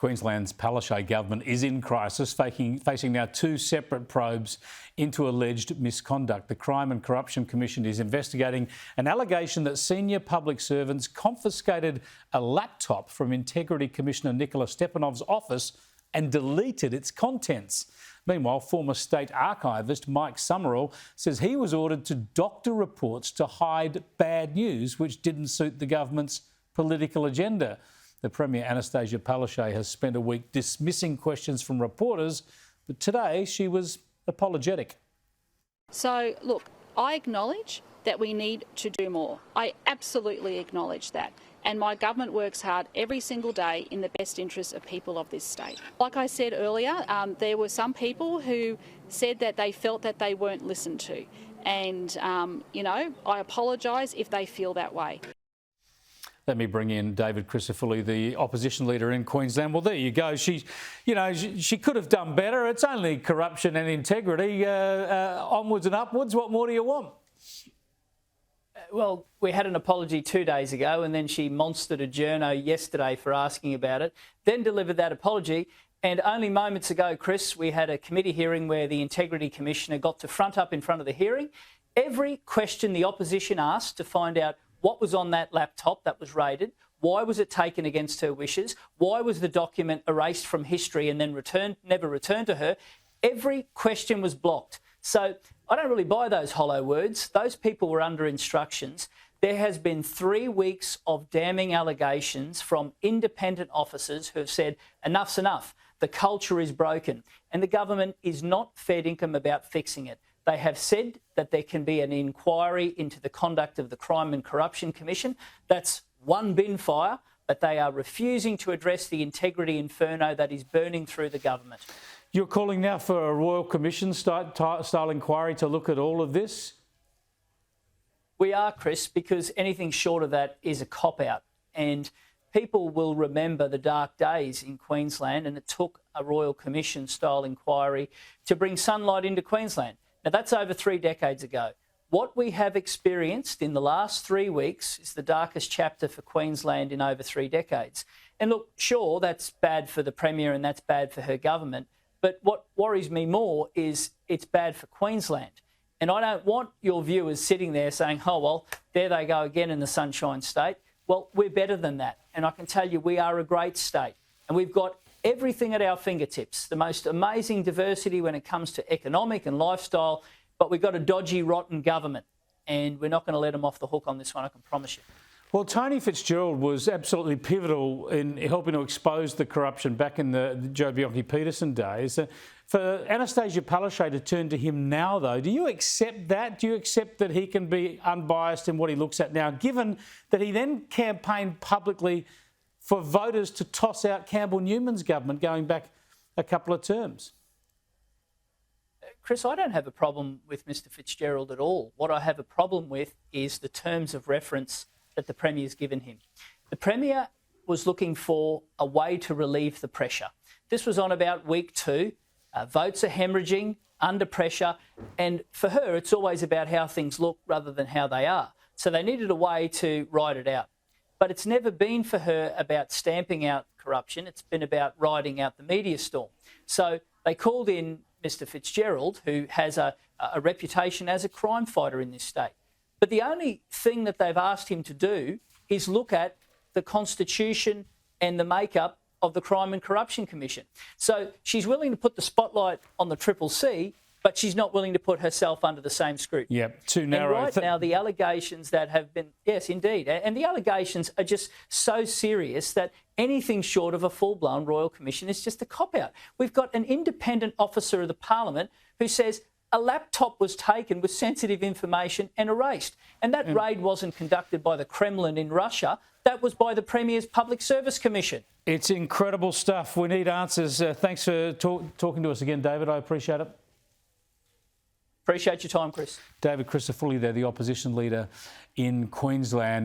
Queensland's Palaszczuk government is in crisis, facing now two separate probes into alleged misconduct. The Crime and Corruption Commission is investigating an allegation that senior public servants confiscated a laptop from Integrity Commissioner Nicola Stepanov's office and deleted its contents. Meanwhile, former state archivist Mike Summerall says he was ordered to doctor reports to hide bad news which didn't suit the government's political agenda. The Premier Anastasia Palaszczuk has spent a week dismissing questions from reporters, but today she was apologetic. So, look, I acknowledge that we need to do more. I absolutely acknowledge that. And my government works hard every single day in the best interests of people of this state. Like I said earlier, there were some people who said that they felt that they weren't listened to. And, I apologise if they feel that way. Let me bring in David Crisafulli, the opposition leader in Queensland. Well, there you go. She could have done better. It's only corruption and integrity. Onwards and upwards. What more do you want? Well, we had an apology 2 days ago and then she monstered a journo yesterday for asking about it, then delivered that apology. And only moments ago, Chris, we had a committee hearing where the Integrity Commissioner got to front up in front of the hearing. Every question the opposition asked to find out what was on that laptop that was raided, why was it taken against her wishes, why was the document erased from history and then never returned to her, every question was blocked. So I don't really buy those hollow words. Those people were under instructions. There has been 3 weeks of damning allegations from independent officers who have said enough's enough. The culture is broken and the government is not fair dinkum about fixing it. They have said that there can be an inquiry into the conduct of the Crime and Corruption Commission. That's one bin fire, but they are refusing to address the integrity inferno that is burning through the government. You're calling now for a Royal Commission style inquiry to look at all of this? We are, Chris, because anything short of that is a cop-out. And people will remember the dark days in Queensland, and it took a Royal Commission style inquiry to bring sunlight into Queensland. Now, that's over 3 decades ago. What we have experienced in the last 3 weeks is the darkest chapter for Queensland in over 3 decades. And look, sure, that's bad for the Premier and that's bad for her government. But what worries me more is it's bad for Queensland. And I don't want your viewers sitting there saying, oh, well, there they go again in the Sunshine State. Well, we're better than that. And I can tell you we are a great state. And we've got everything at our fingertips, the most amazing diversity when it comes to economic and lifestyle, but we've got a dodgy, rotten government, and we're not going to let them off the hook on this one, I can promise you. Well, Tony Fitzgerald was absolutely pivotal in helping to expose the corruption back in the Joe Bianchi-Peterson days. For Anastasia Palaszczuk to turn to him now, though, do you accept that? Do you accept that he can be unbiased in what he looks at now, given that he then campaigned publicly for voters to toss out Campbell Newman's government going back a couple of terms? Chris, I don't have a problem with Mr Fitzgerald at all. What I have a problem with is the terms of reference that the Premier's given him. The Premier was looking for a way to relieve the pressure. This was on about week 2. Votes are hemorrhaging, under pressure, and for her it's always about how things look rather than how they are. So they needed a way to ride it out. But it's never been for her about stamping out corruption. It's been about riding out the media storm. So they called in Mr Fitzgerald, who has a reputation as a crime fighter in this state. But the only thing that they've asked him to do is look at the Constitution and the makeup of the Crime and Corruption Commission. So she's willing to put the spotlight on the CCC, but she's not willing to put herself under the same scrutiny. Yep, too narrow. And right now, the allegations that have been... Yes, indeed. And the allegations are just so serious that anything short of a full-blown Royal Commission is just a cop-out. We've got an independent officer of the Parliament who says a laptop was taken with sensitive information and erased. And that raid wasn't conducted by the Kremlin in Russia. That was by the Premier's Public Service Commission. It's incredible stuff. We need answers. Thanks for talking to us again, David. I appreciate it. Appreciate your time, Chris. David Crisafulli there, the opposition leader in Queensland.